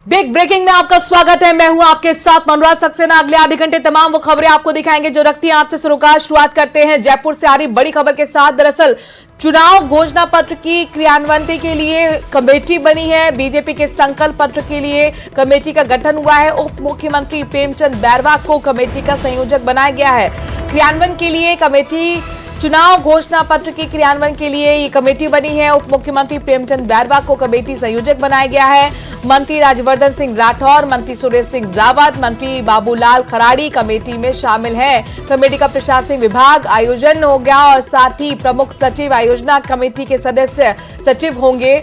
Big breaking में आपका स्वागत है। मैं हूं आपके साथ मनोराज सक्सेना। अगले आधे घंटे तमाम वो खबरें आपको दिखाएंगे जो रखती हैं आपसे सरोकार। शुरुआत करते हैं जयपुर से आ रही बड़ी खबर के साथ। दरअसल चुनाव घोषणा पत्र की क्रियान्वयन के लिए कमेटी बनी है। बीजेपी के संकल्प पत्र के लिए कमेटी का गठन हुआ है। उप मुख्यमंत्री प्रेमचंद बैरवा को कमेटी का संयोजक बनाया गया है। क्रियान्वयन के लिए कमेटी चुनाव घोषणा पत्र के क्रियान्वयन के लिए ये कमेटी बनी है। उप मुख्यमंत्री प्रेमचंद बैरवा को कमेटी संयोजक बनाया गया है। मंत्री राज्यवर्धन सिंह राठौर, मंत्री सुरेश सिंह रावत, मंत्री बाबूलाल खराड़ी कमेटी में शामिल हैं। कमेटी का प्रशासनिक विभाग आयोजन हो गया और साथ ही प्रमुख सचिव आयोजना कमेटी के सदस्य सचिव होंगे।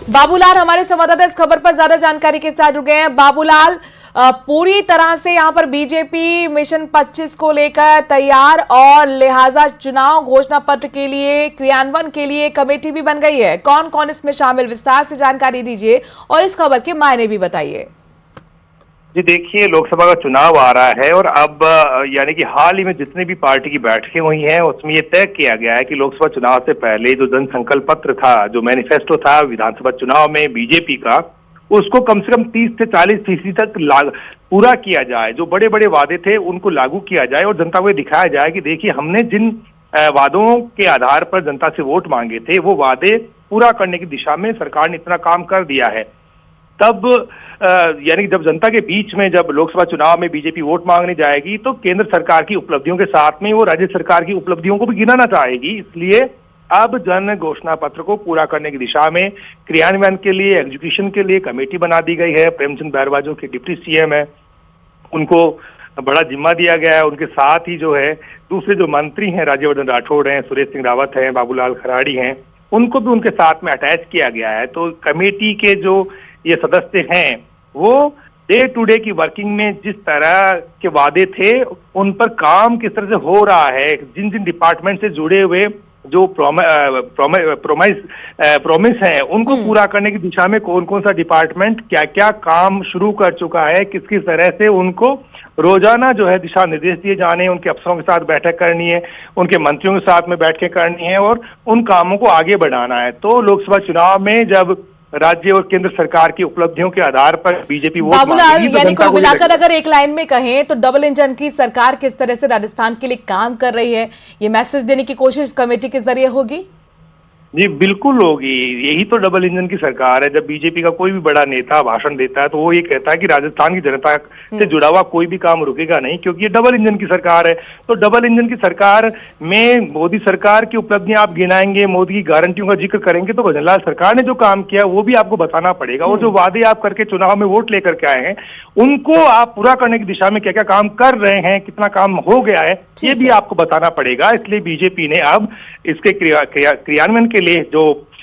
बाबूलाल हमारे संवाददाता इस खबर पर ज्यादा जानकारी के साथ जुड़ गए हैं। बाबूलाल, पूरी तरह से यहां पर बीजेपी मिशन 25 को लेकर तैयार और लिहाजा चुनाव घोषणा पत्र के लिए क्रियान्वयन के लिए कमेटी भी बन गई है। कौन कौन इसमें शामिल, विस्तार से जानकारी दीजिए और इस खबर के मायने भी बताइए। जी देखिए, लोकसभा का चुनाव आ रहा है और अब यानी कि हाल ही में जितने भी पार्टी की बैठकें हुई हैं उसमें ये तय किया गया है कि लोकसभा चुनाव से पहले जो जन संकल्प पत्र था, जो मैनिफेस्टो था विधानसभा चुनाव में बीजेपी का, उसको कम से कम 30 से 40% तक पूरा किया जाए। जो बड़े बड़े वादे थे उनको लागू किया जाए और जनता को दिखाया जाए कि देखिए हमने जिन वादों के आधार पर जनता से वोट मांगे थे वो वादे पूरा करने की दिशा में सरकार ने इतना काम कर दिया है। तब यानी जब जनता के बीच में जब लोकसभा चुनाव में बीजेपी वोट मांगने जाएगी तो केंद्र सरकार की उपलब्धियों के साथ में वो राज्य सरकार की उपलब्धियों को भी गिनाना चाहेगी। इसलिए अब जन घोषणा पत्र को पूरा करने की दिशा में क्रियान्वयन के लिए, एग्जीक्यूशन के लिए कमेटी बना दी गई है। प्रेमचंद बैरवा जो कि डिप्टी सीएम है उनको बड़ा जिम्मा दिया गया है। उनके साथ ही जो है दूसरे जो मंत्री हैं, राज्यवर्धन राठौड़ हैं, सुरेश सिंह रावत हैं, बाबूलाल खराड़ी हैं, उनको भी उनके साथ में अटैच किया गया है। तो कमेटी के जो ये सदस्य हैं वो डे टू डे की वर्किंग में जिस तरह के वादे थे उन पर काम किस तरह से हो रहा है, जिन जिन डिपार्टमेंट से जुड़े हुए जो प्रॉमिस है उनको पूरा करने की दिशा में कौन कौन सा डिपार्टमेंट क्या क्या काम शुरू कर चुका है, किस किस तरह से उनको रोजाना जो है दिशा निर्देश दिए जाने, उनके अफसरों के साथ बैठक करनी है, उनके मंत्रियों के साथ में बैठकें करनी है और उन कामों को आगे बढ़ाना है। तो लोकसभा चुनाव में जब राज्य और केंद्र सरकार की उपलब्धियों के आधार पर बीजेपी वोट बाबूलाल, यानी कुल मिलाकर अगर एक लाइन में कहें तो डबल इंजन की सरकार किस तरह से राजस्थान के लिए काम कर रही है, ये मैसेज देने की कोशिश कमेटी के जरिए होगी। जी बिल्कुल होगी। यही तो डबल इंजन की सरकार है। जब बीजेपी का कोई भी बड़ा नेता भाषण देता है तो वो ये कहता है कि राजस्थान की जनता से जुड़ा हुआ कोई भी काम रुकेगा नहीं, क्योंकि ये डबल इंजन की सरकार है। तो डबल इंजन की सरकार में मोदी सरकार की उपलब्धियां आप गिनाएंगे, मोदी की गारंटियों का जिक्र करेंगे तो भजनलाल सरकार ने जो काम किया वो भी आपको बताना पड़ेगा। और जो वादे आप करके चुनाव में वोट लेकर के आए हैं उनको आप पूरा करने की दिशा में क्या क्या काम कर रहे हैं, कितना काम हो गया है, ये भी आपको बताना पड़ेगा। इसलिए बीजेपी ने अब इसके क्रियान्वयन के लिए जो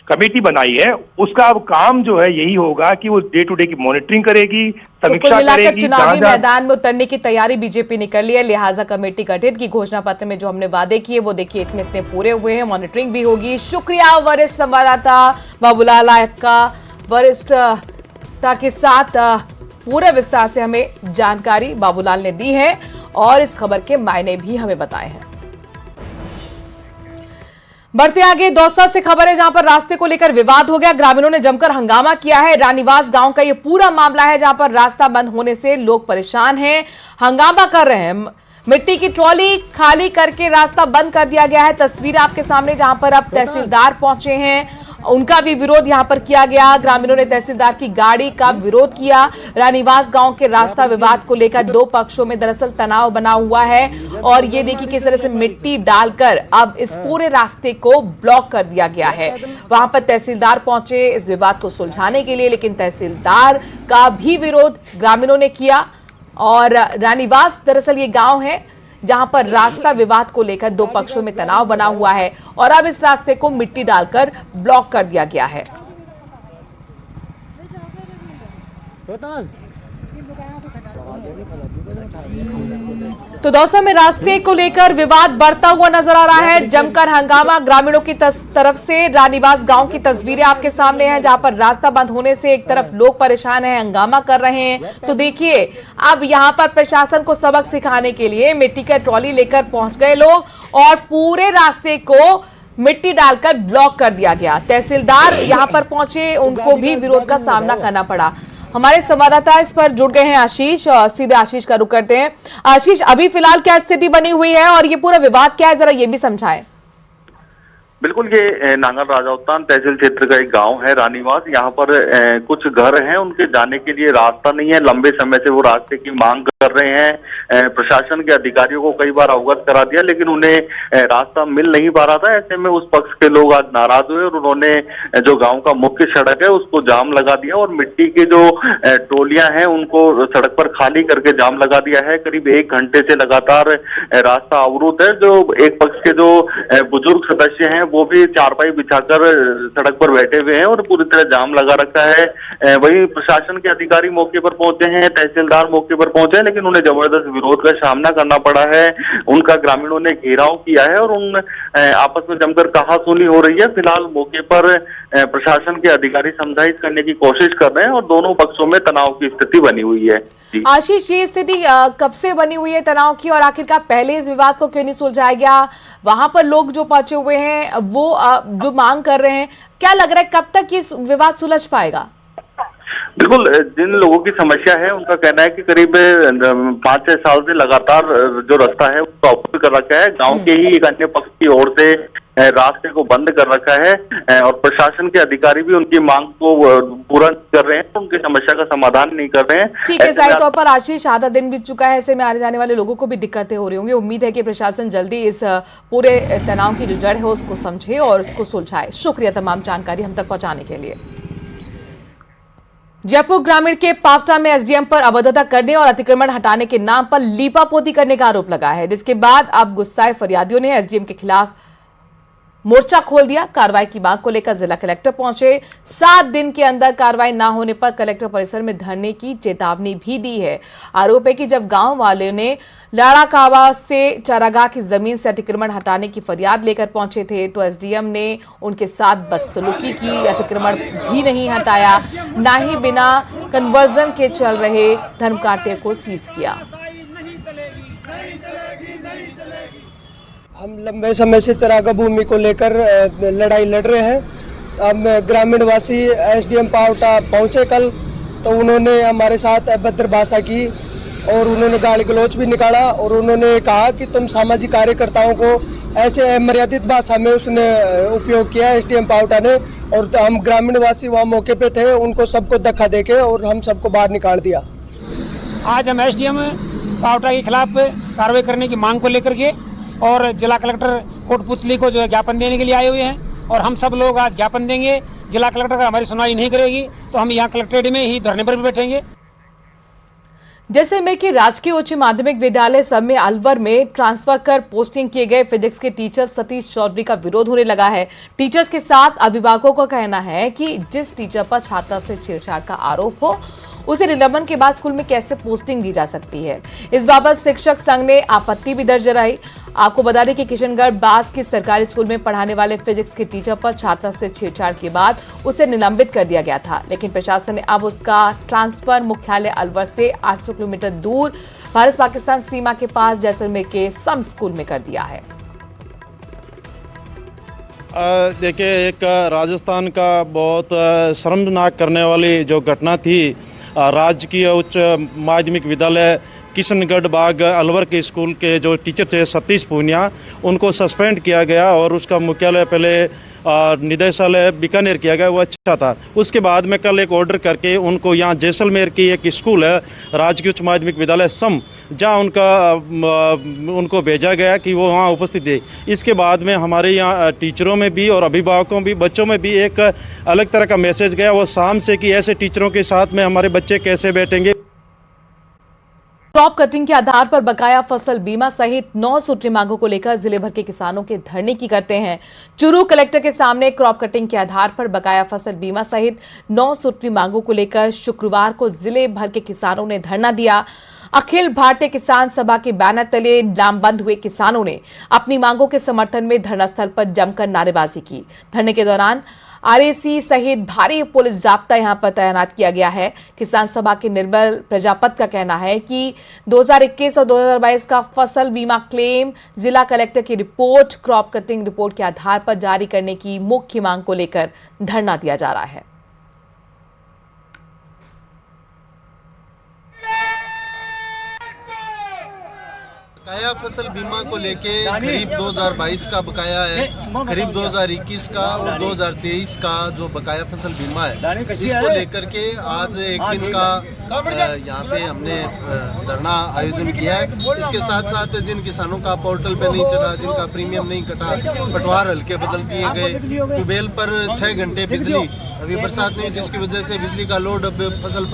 कमेटी बनाई है उसका अब काम जो है यही होगा कि वो डे टू डे की मॉनिटरिंग करेगी, समीक्षा करेगी। चुनावी मैदान में उतरने की तैयारी बीजेपी ने कर ली है, लिहाजा कमेटी गठित की। घोषणा पत्र में जो हमने वादे किए वो देखिए इतने इतने पूरे हुए हैं, मॉनिटरिंग भी होगी। शुक्रिया वरिष्ठ संवाददाता बाबूलाल का वरिष्ठता के साथ पूरे विस्तार से हमें जानकारी बाबूलाल ने दी है और इस खबर के मायने भी हमें बताए हैं। बढ़ते आगे दौसा से खबर है जहां पर रास्ते को लेकर विवाद हो गया। ग्रामीणों ने जमकर हंगामा किया है। रानीवास गांव का ये पूरा मामला है जहां पर रास्ता बंद होने से लोग परेशान हैं, हंगामा कर रहे हैं। मिट्टी की ट्रॉली खाली करके रास्ता बंद कर दिया गया है। तस्वीर आपके सामने जहां पर अब तहसीलदार पहुंचे हैं, उनका भी विरोध यहां पर किया गया। ग्रामीणों ने तहसीलदार की गाड़ी का विरोध किया। रानीवास गांव के रास्ता विवाद को लेकर दो पक्षों में दरअसल तनाव बना हुआ है और ये देखिए किस तरह से मिट्टी डालकर अब इस पूरे रास्ते को ब्लॉक कर दिया गया है। वहां पर तहसीलदार पहुंचे इस विवाद को सुलझाने के लिए, लेकिन तहसीलदार का भी विरोध ग्रामीणों ने किया। और रानीवास दरअसल ये गांव है जहां पर रास्ता विवाद को लेकर दो पक्षों में तनाव बना हुआ है और अब इस रास्ते को मिट्टी डालकर ब्लॉक कर दिया गया है। तो दौसा में रास्ते को लेकर विवाद बढ़ता हुआ नजर आ रहा है, जमकर हंगामा ग्रामीणों की तरफ से। रानीवास गांव की तस्वीरें आपके सामने हैं जहां पर रास्ता बंद होने से एक तरफ लोग परेशान हैं, हंगामा कर रहे हैं। तो देखिए अब यहां पर प्रशासन को सबक सिखाने के लिए मिट्टी का ट्रॉली लेकर पहुंच गए लोग और पूरे रास्ते को मिट्टी डालकर ब्लॉक कर दिया गया। तहसीलदार यहां पर पहुंचे, उनको भी विरोध का सामना करना पड़ा। हमारे संवाददाता इस पर जुड़ गए हैं आशीष, और सीधे आशीष का रुख करते हैं। आशीष, अभी फिलहाल क्या स्थिति बनी हुई है और ये पूरा विवाद क्या है, जरा ये भी समझाएं। बिल्कुल, ये नांगल राजाउतान तहसील क्षेत्र का एक गांव है रानीवास। यहाँ पर कुछ घर हैं, उनके जाने के लिए रास्ता नहीं है। लंबे समय से वो रास्ते की मांग कर रहे हैं। प्रशासन के अधिकारियों को कई बार अवगत करा दिया, लेकिन उन्हें रास्ता मिल नहीं पा रहा था। ऐसे में उस पक्ष के लोग आज नाराज हुए और उन्होंने जो गांव का मुख्य सड़क है उसको जाम लगा दिया और मिट्टी के जो टोलियां हैं उनको सड़क पर खाली करके जाम लगा दिया है। करीब 1 घंटे से लगातार रास्ता अवरुद्ध है। जो एक पक्ष के जो बुजुर्ग सदस्य हैं वो भी चारपाई बिछाकर सड़क पर बैठे हुए हैं और पूरी तरह जाम लगा रखा है। वहीं प्रशासन के अधिकारी मौके पर पहुंचे हैं, तहसीलदार मौके पर पहुंचे हैं, लेकिन उन्हें जबरदस्त विरोध का सामना करना पड़ा है। उनका ग्रामीणों ने घेराव किया है और उन आपस में जमकर कहासुनी हो रही है। फिलहाल मौके पर प्रशासन के अधिकारी समझाइश करने की कोशिश कर रहे हैं और दोनों पक्षों में तनाव की स्थिति बनी हुई है। आशीष, ये स्थिति कब से बनी हुई है तनाव की, और आखिरकार पहले इस विवाद को क्यों नहीं सुलझाया गया? वहां पर लोग जो पहुंचे हुए हैं वो जो मांग कर रहे हैं, क्या लग रहा है कब तक ये विवाद सुलझ पाएगा? बिल्कुल, जिन लोगों की समस्या है उनका कहना है कि करीब 5-6 साल से लगातार जो रास्ता है उसको अवरुद्ध कर रखा है। गांव के ही एक अन्य पक्ष की ओर से रास्ते को बंद कर रखा है और प्रशासन के अधिकारी भी उनकी मांग को पूरा कर रहे हैं, उनकी समस्या का समाधान नहीं कर रहे हैं। ठीक है, सही तौर पर आशीष, आधा दिन बीत चुका है, ऐसे में आने जाने वाले लोगों को भी दिक्कतें हो रही होंगी। उम्मीद है कि प्रशासन जल्दी इस पूरे तनाव की जो जड़ है उसको समझे और इसको सुलझाए। शुक्रिया तमाम जानकारी हम तक पहुंचाने के लिए। जयपुर ग्रामीण के पावटा में एसडीएम पर अभद्रता करने और अतिक्रमण हटाने के नाम पर लीपापोती करने का आरोप लगा है, जिसके बाद अब गुस्साए फरियादियों ने एसडीएम के खिलाफ मोर्चा खोल दिया। कार्रवाई की मांग को लेकर जिला कलेक्टर पहुंचे। 7 दिन के अंदर कार्रवाई न होने पर कलेक्टर परिसर में धरने की चेतावनी भी दी है। आरोप है कि जब गांव वालों ने लाड़ाकावा से चारागाह की जमीन से अतिक्रमण हटाने की फरियाद लेकर पहुंचे थे तो एसडीएम ने उनके साथ बदसलूकी की, अतिक्रमण भी नहीं हटाया, ना ही बिना कन्वर्जन के चल रहे धर्मकांटे को सीज किया। हम लंबे समय से चरागाह भूमि को लेकर लड़ाई लड़ रहे हैं। अब ग्रामीण वासी एसडीएम पावटा पहुंचे कल, तो उन्होंने हमारे साथ अभद्र भाषा की और उन्होंने गाली गलौज भी निकाला और उन्होंने कहा कि तुम सामाजिक कार्यकर्ताओं को ऐसे अमर्यादित भाषा में उसने उपयोग किया एसडीएम पावटा ने। और हम ग्रामीण वासी वहाँ मौके पे थे, उनको सबको धक्का देके और हम सबको बाहर निकाल दिया। आज हम एसडीएम पावटा के खिलाफ कार्रवाई करने की मांग को लेकर के और जिला कलेक्टर कोटपुतली को जो है ज्ञापन देने के लिए आए हुए हैं और हम सब लोग आज ज्ञापन देंगे। जिला कलेक्टर अगर हमारी सुनवाई नहीं करेगी तो हम यहाँ कलेक्ट्रेट में ही धरने पर भी बैठेंगे। जैसलमेर के राजकीय उच्च माध्यमिक विद्यालय सब में अलवर में ट्रांसफर कर पोस्टिंग किए गए फिजिक्स के टीचर सतीश चौधरी का विरोध होने लगा है। टीचर्स के साथ अभिभावकों का कहना है कि जिस टीचर पर छात्रा से छेड़छाड़ का आरोप हो उसे निलंबन के बाद स्कूल में कैसे पोस्टिंग दी जा सकती है। इस बाबत शिक्षक संघ ने आपत्ति भी दर्ज कराई। आपको बता दें कि किशनगढ़ बास के सरकारी स्कूल में पढ़ाने वाले फिजिक्स के टीचर पर छात्रा से छेड़छाड़ के बाद उसे निलंबित कर दिया गया था, लेकिन प्रशासन ने अब उसका ट्रांसफर मुख्यालय अलवर से 800 किलोमीटर दूर भारत पाकिस्तान सीमा के पास जैसलमेर के सम स्कूल में कर दिया है। देखिए, एक राजस्थान का बहुत शर्मनाक करने वाली जो घटना थी, राजकीय उच्च माध्यमिक विद्यालय किशनगढ़ बाग अलवर के स्कूल के जो टीचर थे सतीश पूनिया, उनको सस्पेंड किया गया और उसका मुख्यालय पहले निदेशालय बीकानेर किया गया, वो अच्छा था। उसके बाद में कल एक ऑर्डर करके उनको यहाँ जैसलमेर की एक स्कूल है राजकीय उच्च माध्यमिक विद्यालय सम, जहाँ उनको भेजा गया कि वो वहाँ उपस्थित है। इसके बाद में हमारे यहाँ टीचरों में भी और अभिभावकों भी, बच्चों में भी एक अलग तरह का मैसेज गया वो शाम से कि ऐसे टीचरों के साथ में हमारे बच्चे कैसे बैठेंगे। क्रॉप कटिंग के आधार पर बकाया फसल बीमा सहित 9 सूत्री मांगों को लेकर जिले भर के किसानों के धरने की करते हैं। चूरू कलेक्टर के सामने क्रॉप कटिंग के आधार पर बकाया फसल बीमा सहित 9 सूत्री मांगों को लेकर शुक्रवार को जिले भर के किसानों ने धरना दिया। अखिल भारतीय किसान सभा के बैनर तले लामबंद हुए किसानों ने अपनी मांगों के समर्थन में धरना स्थल पर जमकर नारेबाजी की। धरने के दौरान आरएसी सहित भारी पुलिस जाब्ता यहां पर तैनात किया गया है। किसान सभा के निर्मल प्रजापत का कहना है कि 2021 और 2022 का फसल बीमा क्लेम जिला कलेक्टर की रिपोर्ट क्रॉप कटिंग रिपोर्ट के आधार पर जारी करने की मुख्य मांग को लेकर धरना दिया जा रहा है। बकाया फसल बीमा को लेके खरीफ 2022 का बकाया है, खरीफ 2021 का और 2023 का जो बकाया फसल बीमा है, इसको लेकर के आज एक दिन का यहाँ पे हमने धरना आयोजन किया है। इसके साथ साथ जिन किसानों का पोर्टल पे नहीं चढ़ा, जिनका प्रीमियम नहीं कटा, पटवार हल्के बदल दिए गए, ट्यूबवेल पर 6 घंटे बिजली, अभी बरसात नहीं जिसकी वजह से बिजली का लोड अब फसल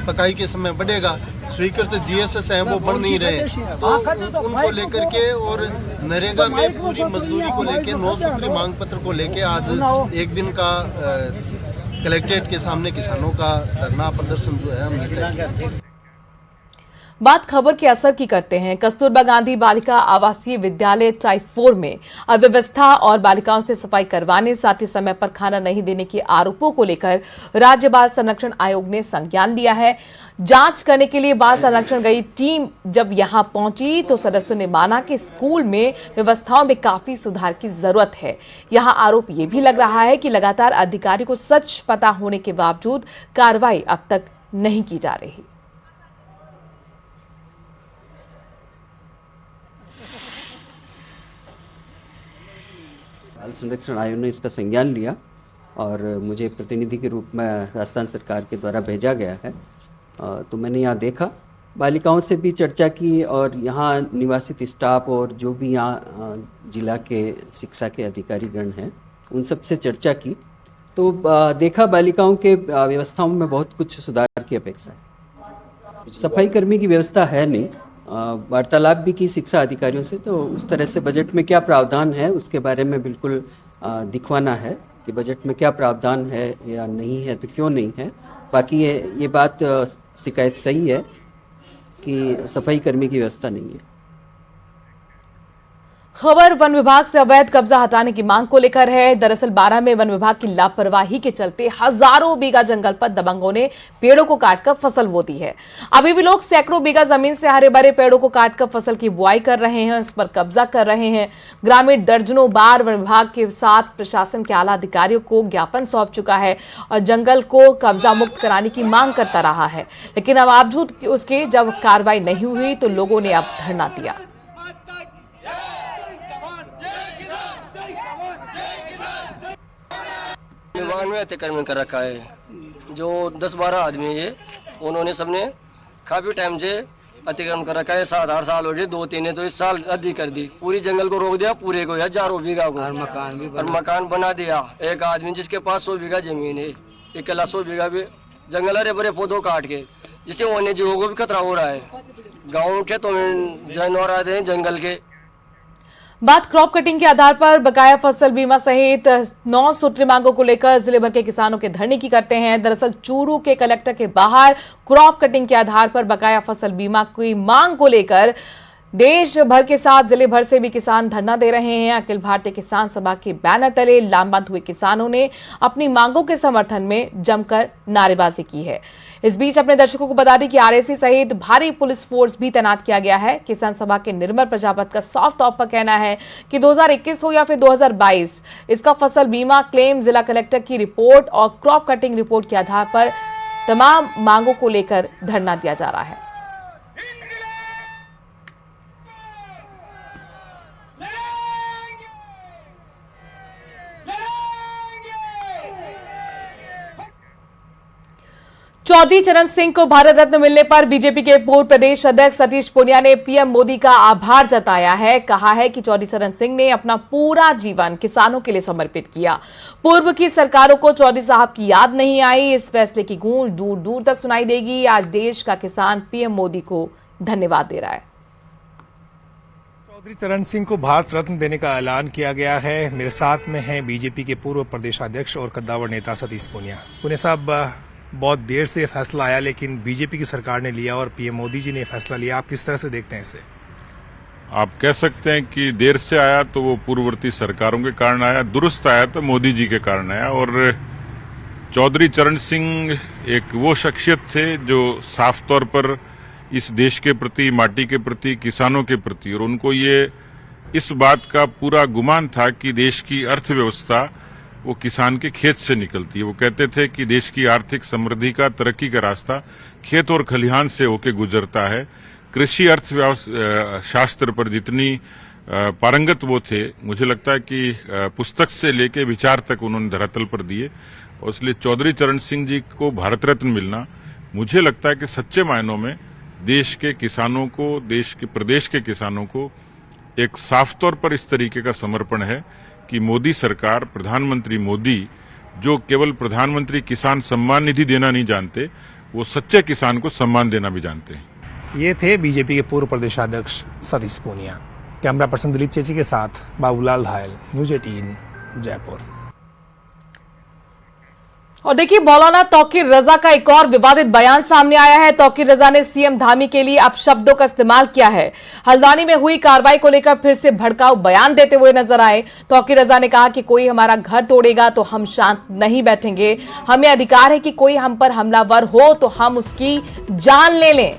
पकाई के समय बढ़ेगा, स्वीकृत जीएसएस हैं वो बढ़ नहीं रहे, तो उनको लेकर के और नरेगा में पूरी मजदूरी को लेके 9 सूत्री मांग पत्र को लेके आज एक दिन का कलेक्ट्रेट के सामने किसानों का धरना प्रदर्शन जो है हमने तय किया। बात खबर के असर की करते हैं। कस्तूरबा गांधी बालिका आवासीय विद्यालय टाइप 4 में अव्यवस्था और बालिकाओं से सफाई करवाने, साथ ही समय पर खाना नहीं देने के आरोपों को लेकर राज्य बाल संरक्षण आयोग ने संज्ञान लिया है। जांच करने के लिए बाल संरक्षण गई टीम जब यहां पहुंची तो सदस्यों ने माना कि स्कूल में व्यवस्थाओं में काफी सुधार की जरूरत है। यहां आरोप यह भी लग रहा है कि लगातार अधिकारी को सच पता होने के बावजूद कार्रवाई अब तक नहीं की जा रही। बाल संरक्षण आयोग ने इसका संज्ञान लिया और मुझे प्रतिनिधि के रूप में राजस्थान सरकार के द्वारा भेजा गया है। तो मैंने यहाँ देखा, बालिकाओं से भी चर्चा की और यहाँ निवासित स्टाफ और जो भी यहाँ जिला के शिक्षा के अधिकारीगण हैं उन सब से चर्चा की, तो देखा बालिकाओं के व्यवस्थाओं में बहुत कुछ सुधार की अपेक्षा है। सफाई कर्मी की व्यवस्था है नहीं, वार्तालाप भी की शिक्षा अधिकारियों से, तो उस तरह से बजट में क्या प्रावधान है उसके बारे में बिल्कुल दिखवाना है कि बजट में क्या प्रावधान है या नहीं है, तो क्यों नहीं है। बाकी ये बात शिकायत सही है कि सफाई कर्मी की व्यवस्था नहीं है। खबर वन विभाग से अवैध कब्जा हटाने की मांग को लेकर है। दरअसल 12 में वन विभाग की लापरवाही के चलते हजारों बीघा जंगल पर दबंगों ने पेड़ों को काटकर फसल बो दी है। अभी भी लोग सैकड़ों बीघा जमीन से हरे भरे पेड़ों को काटकर फसल की बुआई कर रहे हैं, इस पर कब्जा कर रहे हैं। ग्रामीण दर्जनों बार वन विभाग के साथ प्रशासन के आला अधिकारियों को ज्ञापन सौंप चुका है और जंगल को कब्जा मुक्त कराने की मांग करता रहा है, लेकिन अब बावजूद उसके जब कार्रवाई नहीं हुई तो लोगों ने अब धरना दिया। विभाग में अतिक्रमण कर रखा है, जो 10-12 आदमी है उन्होंने सबने काफी टाइम से अतिक्रमण कर रखा है। 7-8 साल हो गए, 2-3 ने तो इस साल अधिक कर दी। पूरी जंगल को रोक दिया, पूरे को हजारों बीघा को, और मकान बना दिया। एक आदमी जिसके पास 100 बीघा जमीन है, अकेला 100 बीघा भी जंगल हरे भरे पौधों काट के, जिससे वन्य जीवों को भी खतरा हो रहा है। गाँव के तो जानवर आते हैं जंगल के। बात क्रॉप कटिंग के आधार पर बकाया फसल बीमा सहित 9 सूत्री मांगों को लेकर जिले भर के किसानों के धरने की करते हैं। दरअसल चूरू के कलेक्टर के बाहर क्रॉप कटिंग के आधार पर बकाया फसल बीमा की मांग को लेकर देश भर के साथ जिले भर से भी किसान धरना दे रहे हैं। अखिल भारतीय किसान सभा के बैनर तले लामबंद हुए किसानों ने अपनी मांगों के समर्थन में जमकर नारेबाजी की है। इस बीच अपने दर्शकों को बता दें कि आरएसी सहित भारी पुलिस फोर्स भी तैनात किया गया है। किसान सभा के निर्मल प्रजापत का साफ तौर पर कहना है कि 2021 हो या फिर 2022, इसका फसल बीमा क्लेम जिला कलेक्टर की रिपोर्ट और क्रॉप कटिंग रिपोर्ट के आधार पर तमाम मांगों को लेकर धरना दिया जा रहा है। चौधरी चरण सिंह को भारत रत्न मिलने पर बीजेपी के पूर्व प्रदेश अध्यक्ष सतीश पूनिया ने पीएम मोदी का आभार जताया है। कहा है कि चौधरी चरण सिंह ने अपना पूरा जीवन किसानों के लिए समर्पित किया। पूर्व की सरकारों को चौधरी साहब की याद नहीं आई। इस फैसले की गूंज दूर दूर तक सुनाई देगी। आज देश का किसान पीएम मोदी को धन्यवाद दे रहा है। चौधरी चरण सिंह को भारत रत्न देने का ऐलान किया गया है। मेरे साथ में हैं बीजेपी के पूर्व प्रदेशाध्यक्ष और कद्दावर नेता सतीश पूनिया। पूनिया साहब, बहुत देर से फैसला आया लेकिन बीजेपी की सरकार ने लिया और पीएम मोदी जी ने फैसला लिया, आप किस तरह से देखते हैं इसे? आप कह सकते हैं कि देर से आया तो वो पूर्ववर्ती सरकारों के कारण आया, दुरुस्त आया तो मोदी जी के कारण आया। और चौधरी चरण सिंह एक वो शख्सियत थे जो साफ तौर पर इस देश के प्रति, माटी के प्रति, किसानों के प्रति, और उनको ये इस बात का पूरा गुमान था कि देश की अर्थव्यवस्था वो किसान के खेत से निकलती है। वो कहते थे कि देश की आर्थिक समृद्धि का, तरक्की का रास्ता खेत और खलिहान से होके गुजरता है। कृषि अर्थव्यवस्था शास्त्र पर जितनी पारंगत वो थे, मुझे लगता है कि पुस्तक से लेके विचार तक उन्होंने धरातल पर दिए, और इसलिए चौधरी चरण सिंह जी को भारत रत्न मिलना मुझे लगता है कि सच्चे मायनों में देश के किसानों को, देश के प्रदेश के किसानों को एक साफ तौर पर इस तरीके का समर्पण है कि मोदी सरकार, प्रधानमंत्री मोदी, जो केवल प्रधानमंत्री किसान सम्मान निधि देना नहीं जानते, वो सच्चे किसान को सम्मान देना भी जानते हैं। ये थे बीजेपी के पूर्व प्रदेशाध्यक्ष सतीश पूनिया। कैमरा पर्सन दिलीप चेची के साथ बाबूलाल धायल, न्यूज 18 जयपुर। और देखिए, मौलाना तौकीर रजा का एक और विवादित बयान सामने आया है। तौकीर रजा ने सीएम धामी के लिए अपशब्दों का इस्तेमाल किया है। हल्द्वानी में हुई कार्रवाई को लेकर फिर से भड़काऊ बयान देते हुए नजर आए। तौकीर रजा ने कहा कि कोई हमारा घर तोड़ेगा तो हम शांत नहीं बैठेंगे। हमें अधिकार है कि कोई हम पर हमलावर हो तो हम उसकी जान ले लें।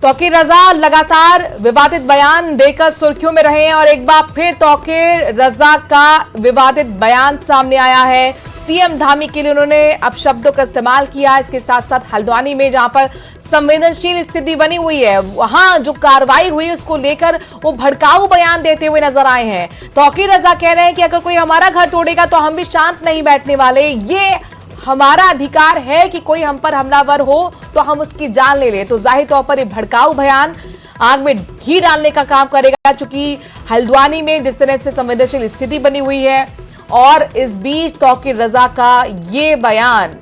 तौकीर रजा लगातार विवादित बयान देकर सुर्खियों में रहे हैं और एक बार फिर तौकीर रजा का विवादित बयान सामने आया है। सीएम धामी के लिए उन्होंने अपशब्दों का इस्तेमाल किया। इसके साथ साथ हल्द्वानी में जहां पर संवेदनशील स्थिति बनी हुई है, वहां जो कार्रवाई हुई उसको लेकर वो भड़काऊ बयान देते हुए नजर आए हैं। तौकीर रजा कह रहे हैं कि अगर कोई हमारा घर तोड़ेगा तो हम भी शांत नहीं बैठने वाले। ये हमारा अधिकार है कि कोई हम पर हमलावर हो तो हम उसकी जान ले ले। तो जाहिर तौर पर ये भड़काऊ बयान आग में घी डालने का काम करेगा, चूंकि हल्द्वानी में जिस तरह से संवेदनशील स्थिति बनी हुई है, और इस बीच तौकीर रजा का ये बयान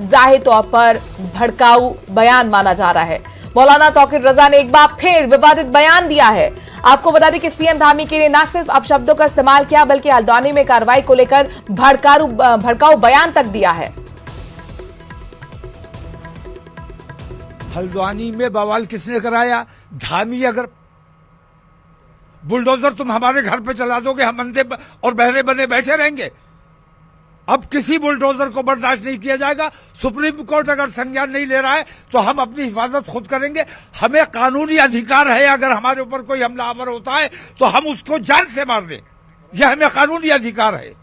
जाहिर तौर पर भड़काऊ बयान माना जा रहा है। मौलाना तौकीर रजा ने एक बार फिर विवादित बयान दिया है। आपको बता दें कि सीएम धामी के लिए न सिर्फ अपशब्दों का इस्तेमाल किया, बल्कि हल्द्वानी में कार्रवाई को लेकर भड़काऊ बयान तक दिया है। हल्द्वानी में बवाल किसने कराया? धामी अगर बुलडोजर तुम हमारे घर पे चला दोगे, हम अंधे और बहरे बने बैठे रहेंगे? अब किसी बुलडोजर को बर्दाश्त नहीं किया जाएगा। सुप्रीम कोर्ट अगर संज्ञान नहीं ले रहा है तो हम अपनी हिफाजत खुद करेंगे। हमें कानूनी अधिकार है, अगर हमारे ऊपर कोई हमलावर होता है तो हम उसको जान से मार दें, यह हमें कानूनी अधिकार है।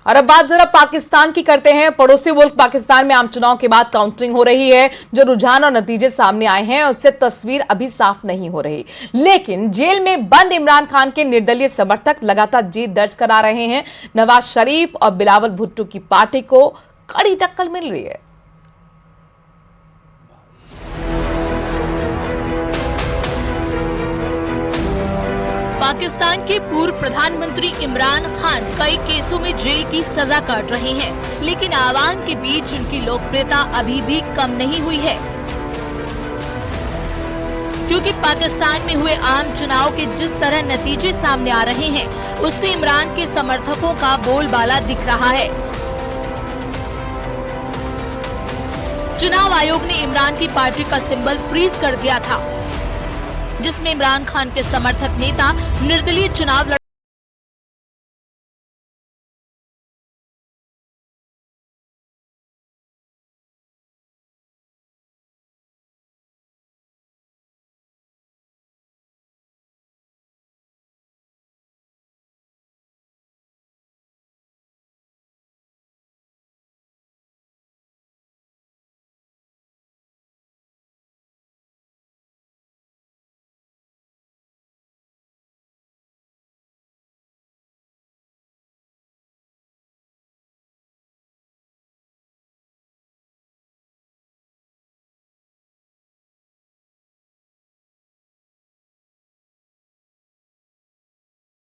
और अब बात जरा पाकिस्तान की करते हैं। पड़ोसी मुल्क पाकिस्तान में आम चुनाव के बाद काउंटिंग हो रही है। जो रुझान और नतीजे सामने आए हैं उससे तस्वीर अभी साफ नहीं हो रही, लेकिन जेल में बंद इमरान खान के निर्दलीय समर्थक लगातार जीत दर्ज करा रहे हैं। नवाज शरीफ और बिलावल भुट्टो की पार्टी को कड़ी टक्कर मिल रही है। पाकिस्तान के पूर्व प्रधानमंत्री इमरान खान कई केसों में जेल की सजा काट रहे हैं, लेकिन आवाम के बीच उनकी लोकप्रियता अभी भी कम नहीं हुई है, क्योंकि पाकिस्तान में हुए आम चुनाव के जिस तरह नतीजे सामने आ रहे हैं, उससे इमरान के समर्थकों का बोलबाला दिख रहा है। चुनाव आयोग ने इमरान की पार्टी का सिंबल फ्रीज कर दिया था, जिसमें इमरान खान के समर्थक नेता निर्दलीय चुनाव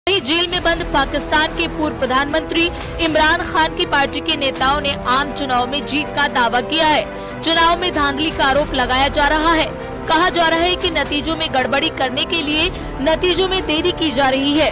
जेल में बंद पाकिस्तान के पूर्व प्रधानमंत्री इमरान खान की पार्टी के नेताओं ने आम चुनाव में जीत का दावा किया है। चुनाव में धांधली का आरोप लगाया जा रहा है। कहा जा रहा है कि नतीजों में गड़बड़ी करने के लिए नतीजों में देरी की जा रही है।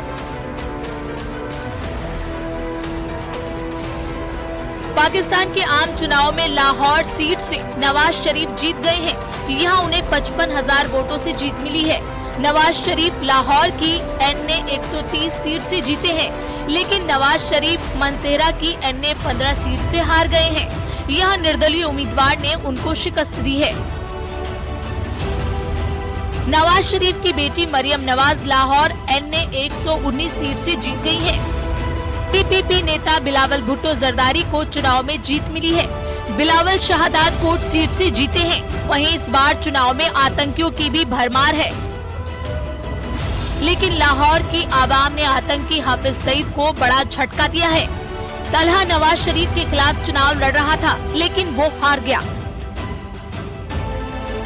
पाकिस्तान के आम चुनाव में लाहौर सीट से नवाज शरीफ जीत गए हैं। यहाँ उन्हें 55,000 वोटों से जीत मिली है। नवाज शरीफ लाहौर की NA 130 सीट से जीते हैं, लेकिन नवाज शरीफ मनसेरा की NA 15 सीट से हार गए हैं। यहाँ निर्दलीय उम्मीदवार ने उनको शिकस्त दी है। नवाज शरीफ की बेटी मरियम नवाज लाहौर NA 119 सीट से जीत गई है। TPP नेता बिलावल भुट्टो जरदारी को चुनाव में जीत मिली है। बिलावल शाहदाद कोट सीट से जीते हैं। वहीं इस बार चुनाव में आतंकियों की भी भरमार है, लेकिन लाहौर की आवाम ने आतंकी हाफिज सईद को बड़ा झटका दिया है। तलहा नवाज शरीफ के खिलाफ चुनाव लड़ रहा था, लेकिन वो हार गया।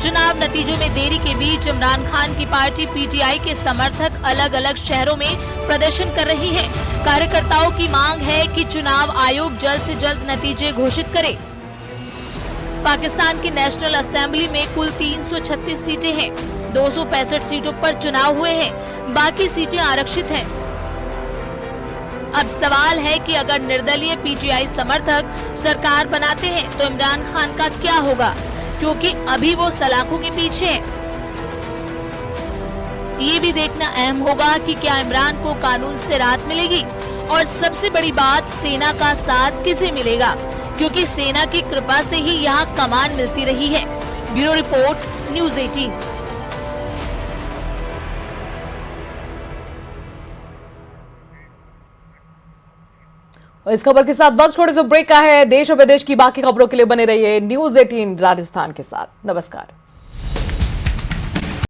चुनाव नतीजों में देरी के बीच इमरान खान की पार्टी पीटीआई के समर्थक अलग अलग शहरों में प्रदर्शन कर रही है। कार्यकर्ताओं की मांग है कि चुनाव आयोग जल्द से जल्द नतीजे घोषित करे। पाकिस्तान की नेशनल असेंबली में कुल 336 सीटें हैं। 265 सीटों पर चुनाव हुए हैं, बाकी सीटें आरक्षित हैं। अब सवाल है कि अगर निर्दलीय पीटीआई समर्थक सरकार बनाते हैं तो इमरान खान का क्या होगा, क्योंकि अभी वो सलाखों के पीछे हैं। ये भी देखना अहम होगा कि क्या इमरान को कानून से राहत मिलेगी, और सबसे बड़ी बात सेना का साथ किसे मिलेगा, क्योंकि सेना की कृपा से ही यहाँ कमान मिलती रही है। Bureau report, news 18। इस खबर के साथ वक्त थोड़े से ब्रेक का है। देश और विदेश की बाकी खबरों के लिए बने रहिए न्यूज़ 18 राजस्थान के साथ। नमस्कार।